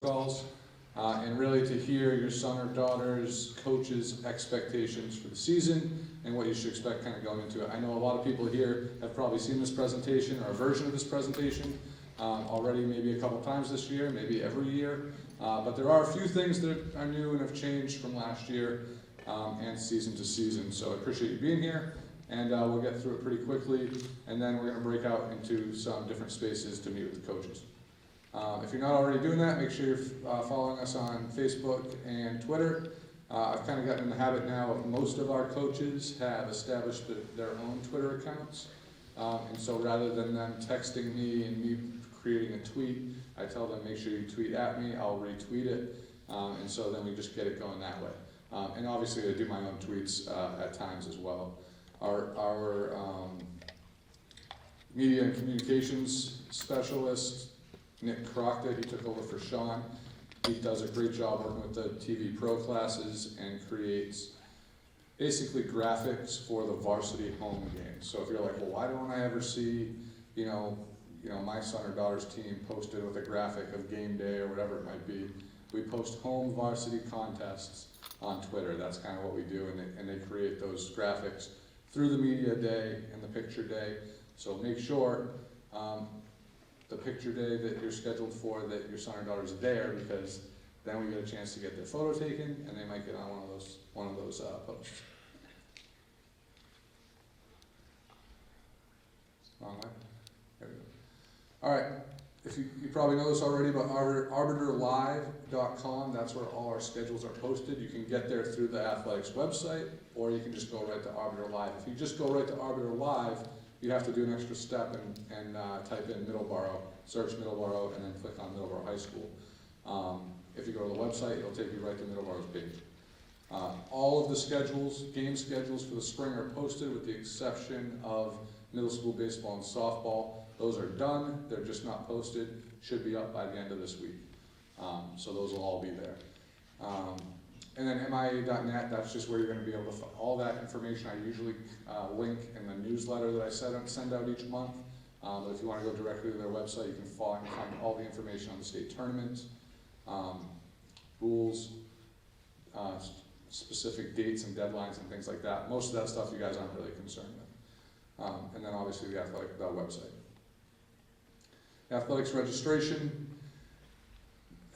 protocols, and really to hear your son or daughter's coach's expectations for the season and what you should expect kind of going into it. I know a lot of people here have probably seen this presentation or a version of this presentation already, maybe a couple times this year, maybe every year. But there are a few things that are new and have changed from last year and season to season. So I appreciate you being here, and we'll get through it pretty quickly, and then we're going to break out into some different spaces to meet with the coaches. If you're not already doing that, make sure you're following us on Facebook and Twitter. I've kind of gotten in the habit now of most of our coaches have established their own Twitter accounts. And so rather than them texting me and me creating a tweet, I tell them, make sure you tweet at me, I'll retweet it. And so then we just get it going that way. And obviously I do my own tweets at times as well. Our media and communications specialist, Nick Crockett, he took over for Sean. He does a great job working with the TV Pro classes and creates basically graphics for the varsity home games. So if you're like, well, why don't I ever see, my son or daughter's team posted with a graphic of game day or whatever it might be, we post home varsity contests on Twitter. That's kind of what we do, and they create those graphics through the media day and the picture day. So make sure the picture day that you're scheduled for, that your son or daughter's there, because then we get a chance to get their photo taken, and they might get on one of those posts. Wrong way. There we go. All right. If you probably know this already, but arbiterlive.com, that's where all our schedules are posted. You can get there through the athletics website, or you can just go right to Arbiter Live. If you just go right to Arbiter Live, you have to do an extra step and type in Middleborough, search Middleborough, and then click on Middleborough High School. If you go to the website, it'll take you right to Middleborough's page. All of the schedules, game schedules for the spring are posted with the exception of middle school baseball and softball. Those are done, they're just not posted, should be up by the end of this week. So those will all be there. And then MIA.net, that's just where you're going to be able to find all that information. I usually link in the newsletter that I send out each month. But if you want to go directly to their website, you can find all the information on the state tournaments, rules, specific dates and deadlines and things like that. Most of that stuff you guys aren't really concerned with. And then obviously the athletic website. Athletics registration,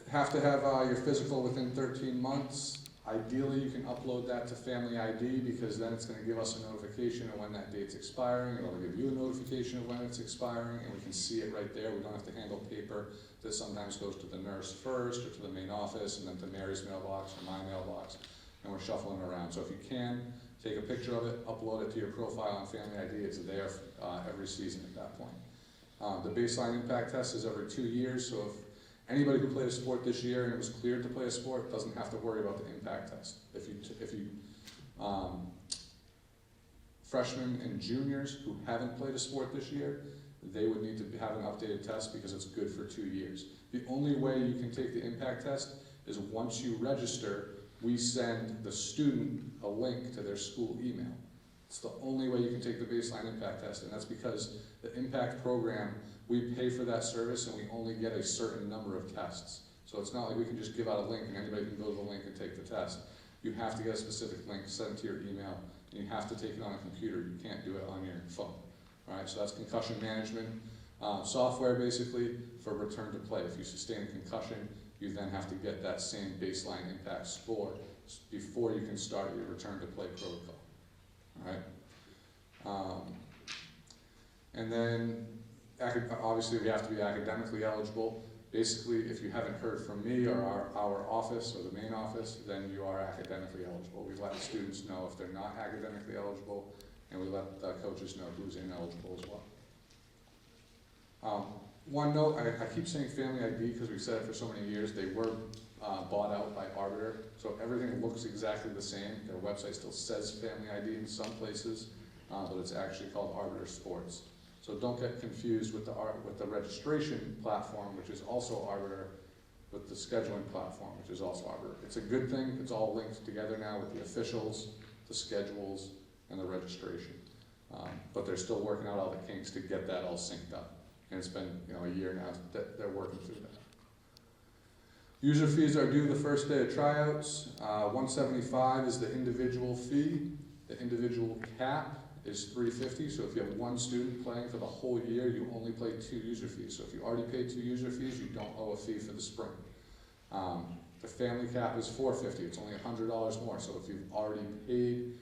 have to have your physical within 13 months. Ideally, you can upload that to Family ID, because then it's going to give us a notification of when that date's expiring. It'll give you a notification of when it's expiring, and we can see it right there. We don't have to handle paper that sometimes goes to the nurse first, or to the main office, and then to Mary's mailbox or my mailbox, and we're shuffling around. So if you can, take a picture of it, upload it to your profile on Family ID. It's there every season at that point. The baseline impact test is every 2 years, so if anybody who played a sport this year and it was cleared to play a sport doesn't have to worry about the impact test. If you freshmen and juniors who haven't played a sport this year, they would need to have an updated test because it's good for 2 years. The only way you can take the impact test is once you register, we send the student a link to their school email. It's the only way you can take the baseline impact test, and that's because the impact program, we pay for that service and we only get a certain number of tests. So it's not like we can just give out a link and anybody can go to the link and take the test. You have to get a specific link sent to your email, and you have to take it on a computer. You can't do it on your phone. All right, so that's concussion management software basically for return to play. If you sustain a concussion, you then have to get that same baseline impact score before you can start your return to play protocol. All right. And then obviously we have to be academically eligible. Basically, if you haven't heard from me or our office or the main office, then you are academically eligible. We let students know if they're not academically eligible, and we let coaches know who's ineligible as well. One note, I keep saying Family ID because we've said it for so many years. They were bought out by Arbiter, so everything looks exactly the same. Their website still says Family ID in some places, but it's actually called Arbiter Sports. So don't get confused with the registration platform, which is also Arbiter, with the scheduling platform, which is also Arbiter. It's a good thing. It's all linked together now with the officials, the schedules, and the registration. But they're still working out all the kinks to get that all synced up. And it's been a year now that they're working through that. User fees are due the first day of tryouts. $175 is the individual fee. The individual cap is $350, so if you have one student playing for the whole year, you only pay 2 user fees. So if you already paid 2 user fees, you don't owe a fee for the spring. The family cap is $450, it's only $100 more, so if you've already paid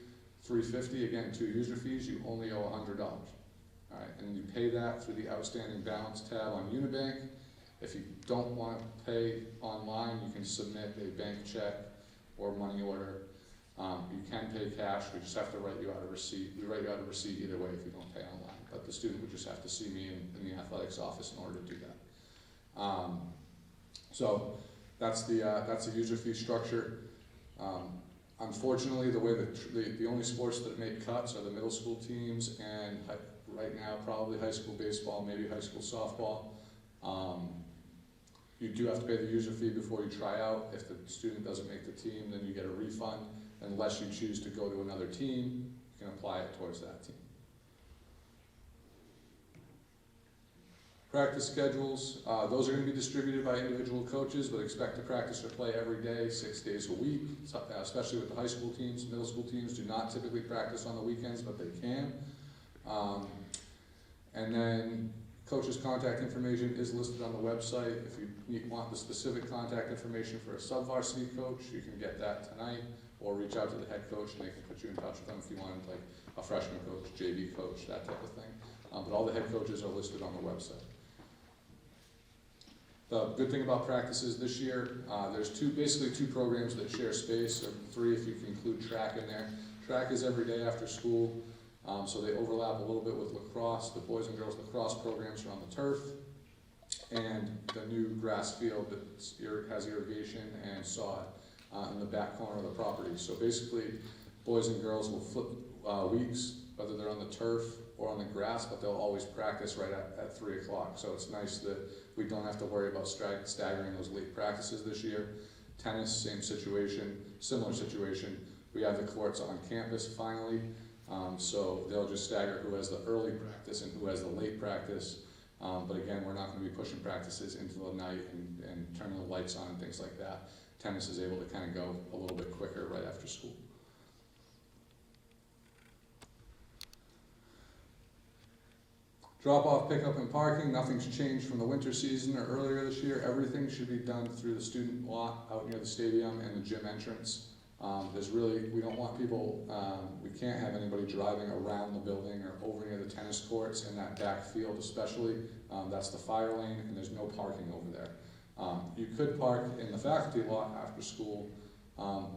$350, again, 2 user fees, you only owe $100. All right, and you pay that through the outstanding balance tab on Unibank. If you don't want to pay online, you can submit a bank check or money order. You can pay cash, we just have to write you out a receipt. We write you out a receipt either way if you don't pay online, but the student would just have to see me in the athletics office in order to do that. So that's the user fee structure. Unfortunately, the way that the only sports that make cuts are the middle school teams and right now probably high school baseball, maybe high school softball. You do have to pay the user fee before you try out. If the student doesn't make the team, then you get a refund. Unless you choose to go to another team, you can apply it towards that team. Practice schedules, those are going to be distributed by individual coaches, but expect to practice or play every day, 6 days a week, especially with the high school teams. Middle school teams do not typically practice on the weekends, but they can. And then coach's contact information is listed on the website. If you want the specific contact information for a sub-varsity coach, you can get that tonight, or reach out to the head coach and they can put you in touch with them if you wanted, like a freshman coach, JV coach, that type of thing. But all the head coaches are listed on the website. The good thing about practices this year, there's basically two programs that share space, or 3 if you can include track in there. Track is every day after school, so they overlap a little bit with lacrosse. The boys and girls lacrosse programs are on the turf, and the new grass field that has irrigation and sod in the back corner of the property. So basically, boys and girls will flip weeks, whether they're on the turf or on the grass, but they'll always practice right at 3 o'clock. So it's nice that we don't have to worry about staggering those late practices this year. Tennis, same situation, similar situation. We have the courts on campus finally, so they'll just stagger who has the early practice and who has the late practice. But again, we're not going to be pushing practices into the night and turning the lights on and things like that. Tennis is able to kind of go a little bit quicker right after school. Drop-off, pickup, and parking, nothing's changed from the winter season or earlier this year. Everything should be done through the student lot out near the stadium and the gym entrance. We don't want people, we can't have anybody driving around the building or over near the tennis courts in that back field especially. That's the fire lane, and there's no parking over there. You could park in the faculty lot after school,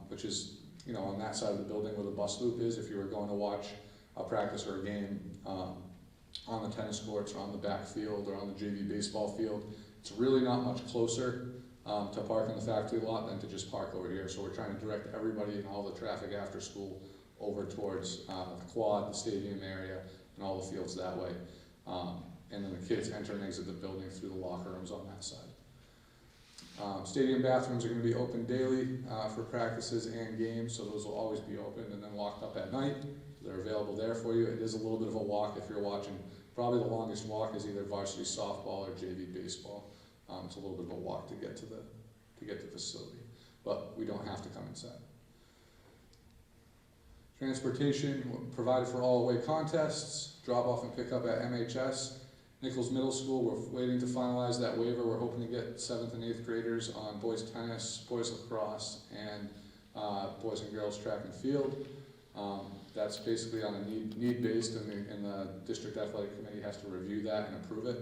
which is, on that side of the building where the bus loop is, if you were going to watch a practice or a game on the tennis courts or on the back field or on the JV baseball field. It's really not much closer to park in the faculty lot than to just park over here. So we're trying to direct everybody and all the traffic after school over towards the quad, the stadium area, and all the fields that way. And then the kids enter and exit the building through the locker rooms on that side. Stadium bathrooms are going to be open daily for practices and games, so those will always be open and then locked up at night. They're available there for you. It is a little bit of a walk if you're watching. Probably the longest walk is either varsity softball or JV baseball. It's a little bit of a walk to get to the facility, but we don't have to come inside. Transportation provided for all away contests. Drop off and pick up at MHS. Nichols Middle School, we're waiting to finalize that waiver. We're hoping to get 7th and 8th graders on boys tennis, boys lacrosse, and boys and girls track and field. That's basically on a need-based, and the district athletic committee has to review that and approve it.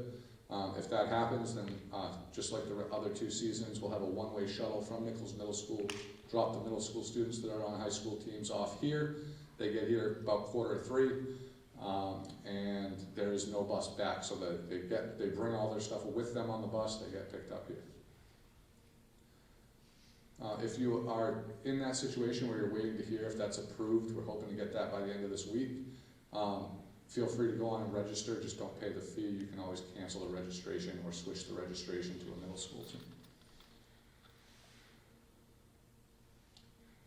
If that happens, then just like the other 2 seasons, we'll have a one-way shuttle from Nichols Middle School, drop the middle school students that are on high school teams off here. They get here about 2:45, and there is no bus back, so that they bring all their stuff with them on the bus. They get picked up here. If you are in that situation where you're waiting to hear if that's approved, we're hoping to get that by the end of this week. Feel free to go on and register, just don't pay the fee. You can always cancel the registration or switch the registration to a middle school team.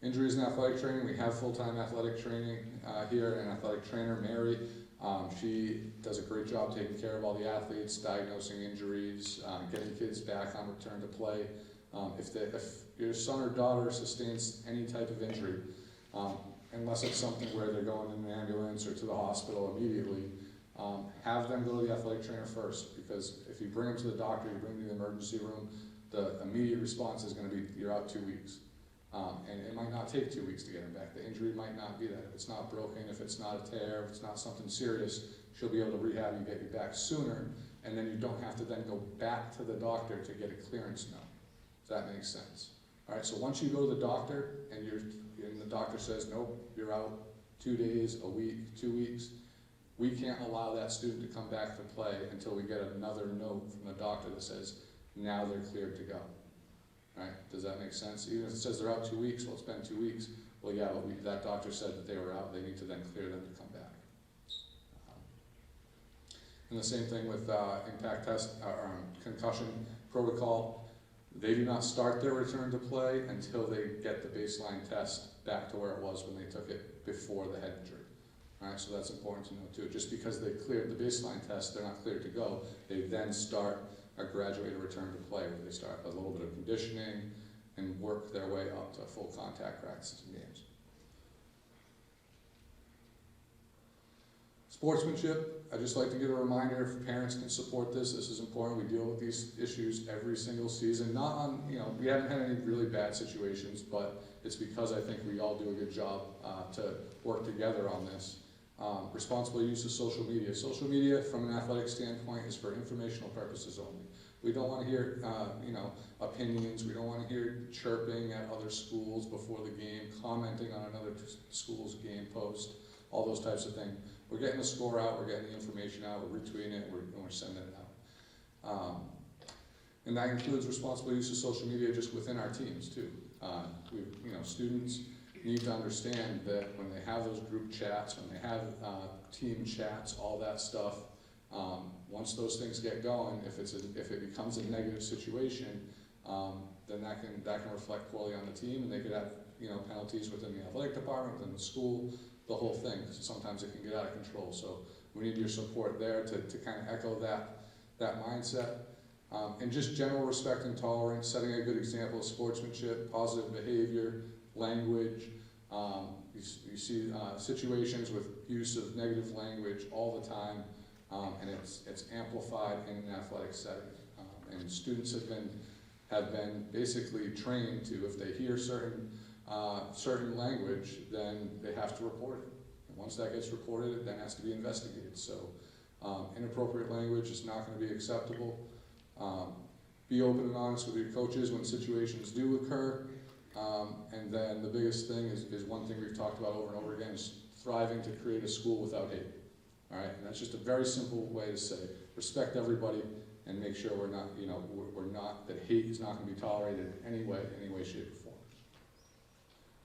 Injuries and athletic training, we have full-time athletic training here, and athletic trainer, Mary. She does a great job taking care of all the athletes, diagnosing injuries, getting kids back on return to play. If your son or daughter sustains any type of injury, unless it's something where they're going in an ambulance or to the hospital immediately, have them go to the athletic trainer first, because if you bring them to the doctor, you bring them to the emergency room, the immediate response is going to be, you're out 2 weeks. And it might not take 2 weeks to get them back. The injury might not be that. If it's not broken, if it's not a tear, if it's not something serious, she'll be able to rehab you, get you back sooner, and then you don't have to then go back to the doctor to get a clearance note. Does that make sense? All right, so once you go to the doctor and the doctor says, nope, you're out 2 days, a week, 2 weeks, we can't allow that student to come back to play until we get another note from the doctor that says, now they're cleared to go. Right? Does that make sense? Even if it says they're out 2 weeks, well, it's been 2 weeks. Well, yeah, but that doctor said that they were out. They need to then clear them to come back. And the same thing with impact test or concussion protocol. They do not start their return to play until they get the baseline test back to where it was when they took it before the head injury. All right, so that's important to know too. Just because they cleared the baseline test, they're not cleared to go. They then start a graduated return to play, where they start a little bit of conditioning and work their way up to full contact practices and games. Sportsmanship, I just like to give a reminder, if parents can support this is important. We deal with these issues every single season. Not on, we haven't had any really bad situations, but it's because I think we all do a good job to work together on this. Responsible use of social media. Social media, from an athletic standpoint, is for informational purposes only. We don't want to hear, opinions. We don't want to hear chirping at other schools before the game, commenting on another school's game post, all those types of things. We're getting the score out. We're getting the information out. We're retweeting it. We're sending it out. And that includes responsible use of social media just within our teams too. Students need to understand that when they have those group chats, when they have team chats, all that stuff, once those things get going, if it becomes a negative situation, then that can reflect poorly on the team, and they could have penalties within the athletic department, within the school, the whole thing. Sometimes it can get out of control. So we need your support there to kind of echo that mindset. And just general respect and tolerance, setting a good example of sportsmanship, positive behavior, language. You see situations with use of negative language all the time, and it's amplified in an athletic setting. And students have been basically trained to, if they hear certain language, then they have to report it. And once that gets reported, it then has to be investigated. So inappropriate language is not going to be acceptable. Be open and honest with your coaches when situations do occur. And then the biggest thing is one thing we've talked about over and over again, is thriving to create a school without hate. All right, and that's just a very simple way to say respect everybody and make sure that hate is not going to be tolerated in any way, shape, or form.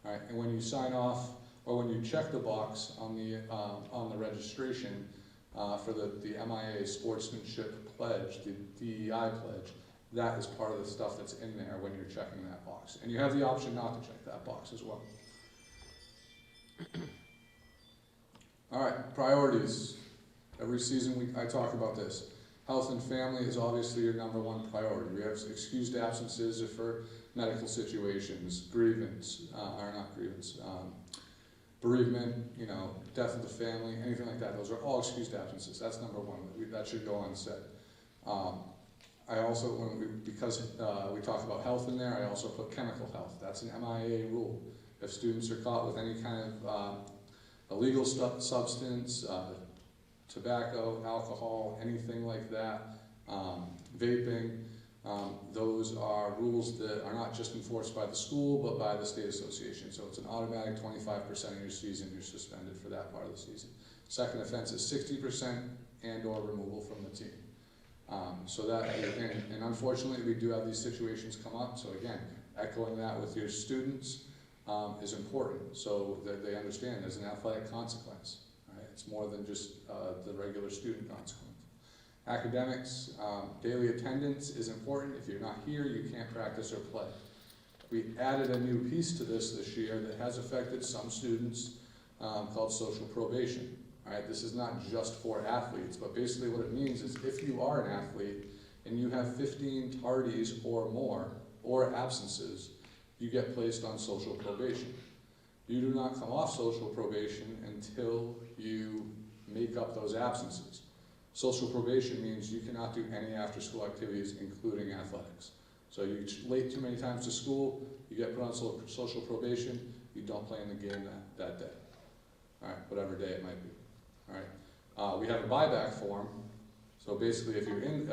All right, and when you sign off or when you check the box on the registration for the MIA Sportsmanship Pledge, the DEI pledge, that is part of the stuff that's in there when you're checking that box. And you have the option not to check that box as well. All right, priorities. Every season I talk about this. Health and family is obviously your number one priority. We have excused absences for medical situations, bereavement, death of the family, anything like that. Those are all excused absences. That's number one. That should go unsaid. I also, because we talk about health in there, I also put chemical health. That's an MIA rule. If students are caught with any kind of illegal substance, tobacco, alcohol, anything like that, vaping, those are rules that are not just enforced by the school, but by the state association. So it's an automatic 25% of your season, you're suspended for that part of the season. Second offense is 60% and or removal from the team. And unfortunately we do have these situations come up. So again, echoing that with your students is important, so that they understand there's an athletic consequence. Right? It's more than just the regular student consequence. Academics, daily attendance is important. If you're not here, you can't practice or play. We added a new piece to this year that has affected some students called social probation. All right, this is not just for athletes, but basically what it means is if you are an athlete and you have 15 tardies or more or absences, you get placed on social probation. You do not come off social probation until you make up those absences. Social probation means you cannot do any after-school activities, including athletics. So you're late too many times to school, you get put on social probation, you don't play in the game that day. All right, whatever day it might be. All right, we have a buyback form. So basically, if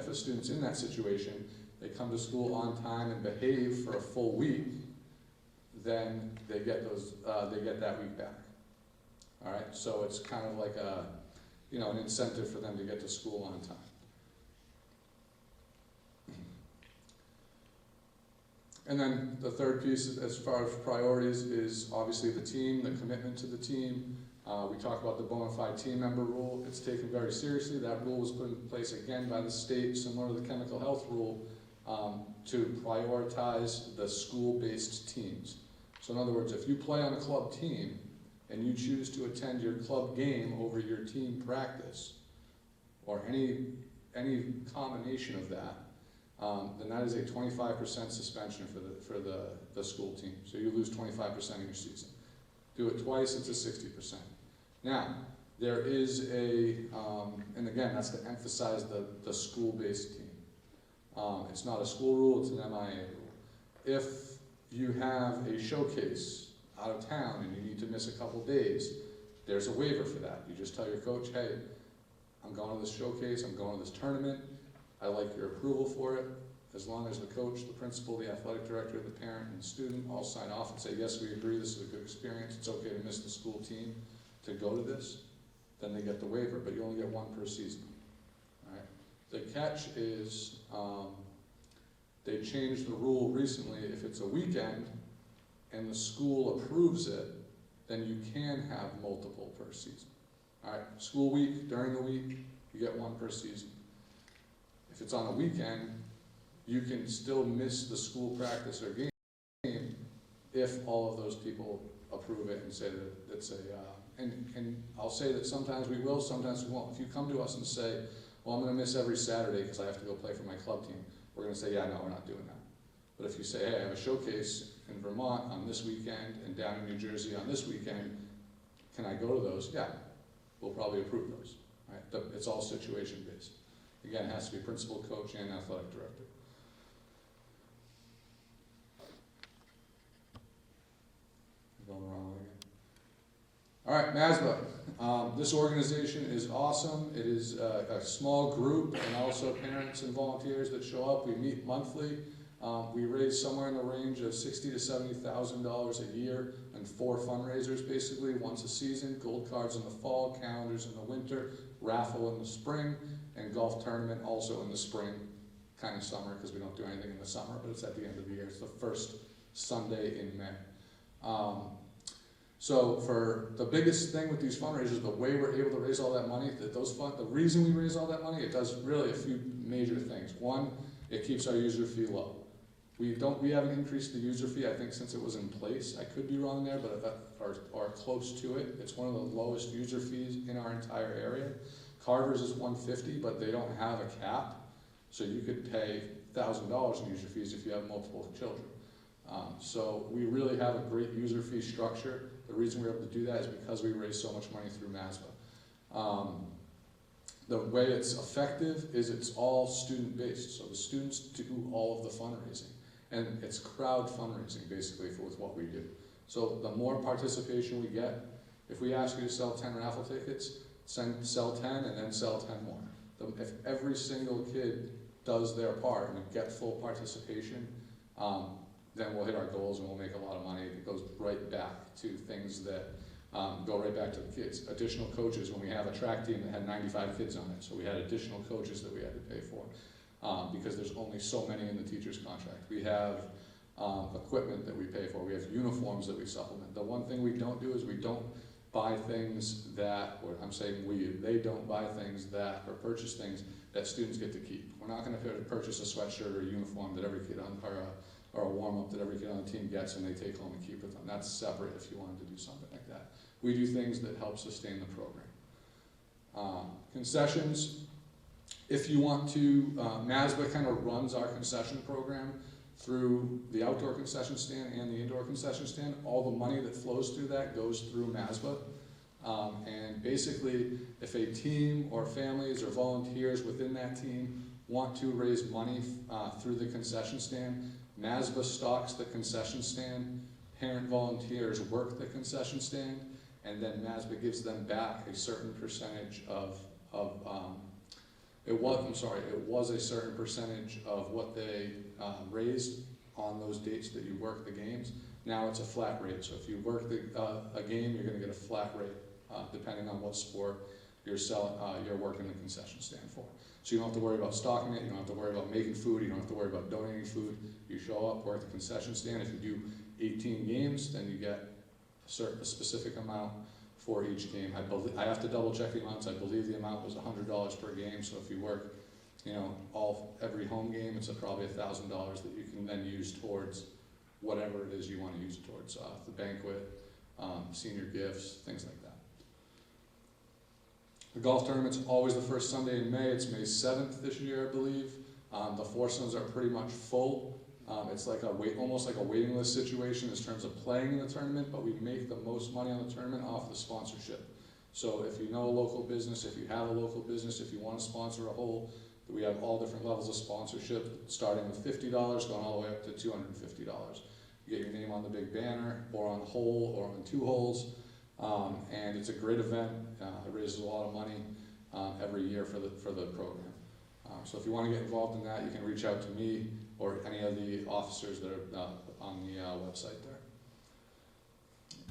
a student's in that situation, they come to school on time and behave for a full week, then they get that week back. All right, so it's kind of like an incentive for them to get to school on time. And then the third piece, as far as priorities, is obviously the team, the commitment to the team. We talk about the bona fide team member rule. It's taken very seriously. That rule was put in place again by the state, similar to the chemical health rule, to prioritize the school-based teams. So in other words, if you play on a club team and you choose to attend your club game over your team practice, or any combination of that, then that is a 25% suspension for the school team. So you lose 25% of your season. Do it twice, it's a 60%. Now, there is and again, that's to emphasize the school-based team. It's not a school rule, it's an MIA rule. If you have a showcase out of town and you need to miss a couple days, there's a waiver for that. You just tell your coach, hey, I'm going to this showcase, I'm going to this tournament, I like your approval for it. As long as the coach, the principal, the athletic director, the parent, and the student all sign off and say, yes, we agree, this is a good experience, it's okay to miss the school team to go to this, then they get the waiver, but you only get one per season. All right. The catch is they changed the rule recently. If it's a weekend and the school approves it, then you can have multiple per season. All right, school week, during the week, you get one per season. If it's on a weekend, you can still miss the school practice or game if all of those people approve it and say that it's and I'll say that sometimes we will, sometimes we won't. If you come to us and say, well, I'm going to miss every Saturday because I have to go play for my club team, we're going to say, yeah, no, we're not doing that. But if you say, hey, I have a showcase in Vermont on this weekend and down in New Jersey on this weekend, can I go to those? Yeah, we'll probably approve those. Right? It's all situation based. Again, it has to be principal, coach, and athletic director. I'm going the wrong way again. All right, MASBA. This organization is awesome. It is a small group and also parents and volunteers that show up. We meet monthly. We raise somewhere in the range of $60,000 to $70,000 a year and 4 fundraisers basically, once a season: gold cards in the fall, calendars in the winter, raffle in the spring, and golf tournament also in the spring, kind of summer because we don't do anything in the summer, but it's at the end of the year. It's the first Sunday in May. So for the biggest thing with these fundraisers, the way we're able to raise all that money, the reason we raise all that money, it does really a few major things. One, it keeps our user fee low. We haven't increased the user fee, I think, since it was in place. I could be wrong there, but or close to it. It's one of the lowest user fees in our entire area. Carver's is $150, but they don't have a cap, so you could pay $1,000 in user fees if you have multiple children. So we really have a great user fee structure. The reason we're able to do that is because we raise so much money through MASBA. The way it's effective is it's all student-based, so the students do all of the fundraising. And it's crowd fundraising, basically, with what we do. So the more participation we get, if we ask you to sell 10 raffle tickets, sell 10 and then sell 10 more. If every single kid does their part and we get full participation, then we'll hit our goals and we'll make a lot of money. It goes right back to things that go right back to the kids. Additional coaches, when we have a track team that had 95 kids on it, so we had additional coaches that we had to pay for because there's only so many in the teacher's contract. We have equipment that we pay for. We have uniforms that we supplement. The one thing we don't do is we don't buy things that, or I'm saying they don't buy things that, or purchase things that students get to keep. We're not going to purchase a sweatshirt or a uniform that every kid or a warm-up that every kid on the team gets and they take home and keep with them. That's separate if you wanted to do something like that. We do things that help sustain the program. Concessions, if you want to, MASBA kind of runs our concession program through the outdoor concession stand and the indoor concession stand. All the money that flows through that goes through MASBA. And basically, if a team or families or volunteers within that team want to raise money through the concession stand, MASBA stocks the concession stand, parent volunteers work the concession stand, and then MASBA gives them back a certain percentage it was a certain percentage of what they raised on those dates that you work the games. Now it's a flat rate, so if you work a game, you're gonna get a flat rate, depending on what sport you're working the concession stand for. So you don't have to worry about stocking it, you don't have to worry about making food, you don't have to worry about donating food. You show up, work the concession stand. If you do 18 games, then you get a specific amount for each game. I have to double check the amounts. I believe the amount was $100 per game, so if you work, every home game, it's probably $1,000 that you can then use towards whatever it is you want to use it towards, the banquet, senior gifts, things like that. The golf tournament's always the first Sunday in May. It's May 7th this year, I believe. The foursomes are pretty much full. It's like almost like a waiting list situation in terms of playing in the tournament, but we make the most money on the tournament off the sponsorship. So if you know a local business, if you have a local business, if you want to sponsor a hole, we have all different levels of sponsorship, starting with $50, going all the way up to $250. You get your name on the big banner, or on a hole, or on 2 holes, and it's a great event. It raises a lot of money every year for the program. So if you want to get involved in that, you can reach out to me or any of the officers that are on the website there.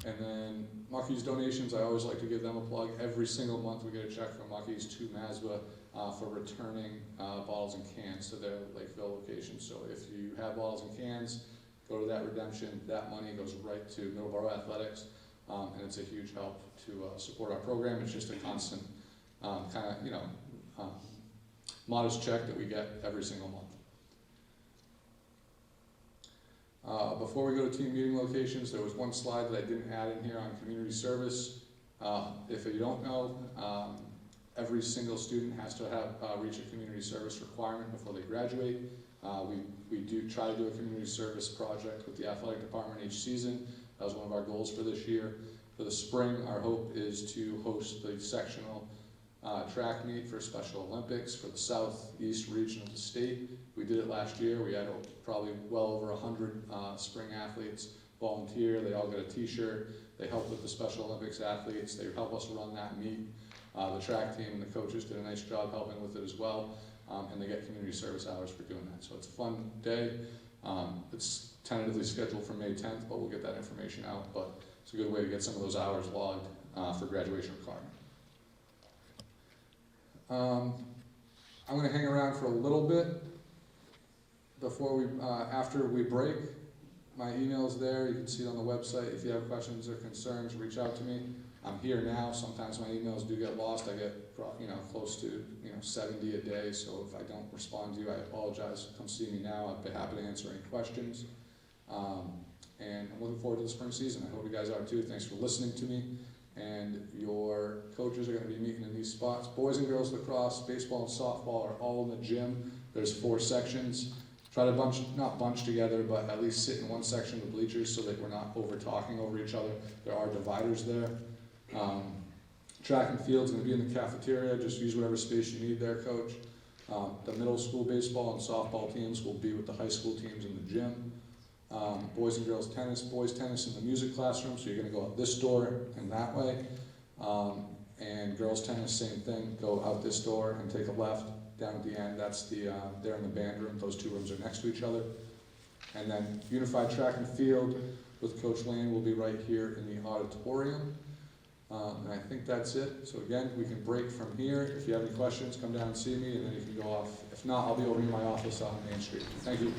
And then Mucky's donations, I always like to give them a plug. Every single month we get a check from Mucky's to MASBA for returning bottles and cans to their Lakeville location. So if you have bottles and cans, go to that redemption. That money goes right to Middleborough Athletics, and it's a huge help to support our program. It's just a constant modest check that we get every single month. Before we go to team meeting locations, there was one slide that I didn't add in here on community service. If you don't know, every single student has to reach a community service requirement before they graduate. We do try to do a community service project with the athletic department each season. That was one of our goals for this year. For the spring, our hope is to host the sectional track meet for Special Olympics for the Southeast region of the state. We did it last year. We had probably well over 100 spring athletes volunteer. They all got a t-shirt. They helped with the Special Olympics athletes. They help us run that meet. The track team and the coaches did a nice job helping with it as well. And they get community service hours for doing that. So it's a fun day. It's tentatively scheduled for May 10th, but we'll get that information out. But it's a good way to get some of those hours logged for graduation requirement. I'm going to hang around for a little bit after we break. My email's there. You can see it on the website. If you have questions or concerns, reach out to me. I'm here now. Sometimes my emails do get lost. I get close to 70 a day. So if I don't respond to you, I apologize. Come see me now. I'd be happy to answer any questions. And I'm looking forward to the spring season. I hope you guys are too. Thanks for listening to me. And your coaches are going to be meeting in these spots. Boys and girls lacrosse, baseball and softball are all in the gym. There's 4 sections. Try to not bunch together, but at least sit in one section of the bleachers so that we're not over-talking over each other. There are dividers there. Track and field's going to be in the cafeteria. Just use whatever space you need there, coach. The middle school baseball and softball teams will be with the high school teams in the gym. Boys and girls tennis, boys tennis in the music classroom, so you're going to go out this door and that way. And girls tennis, same thing, go out this door and take a left down at the end. That's they're in the band room. Those 2 rooms are next to each other. And then unified track and field with Coach Lane will be right here in the auditorium. And I think that's it. So again, we can break from here. If you have any questions, come down and see me, and then you can go off. If not, I'll be over in my office on Main Street. Thank you.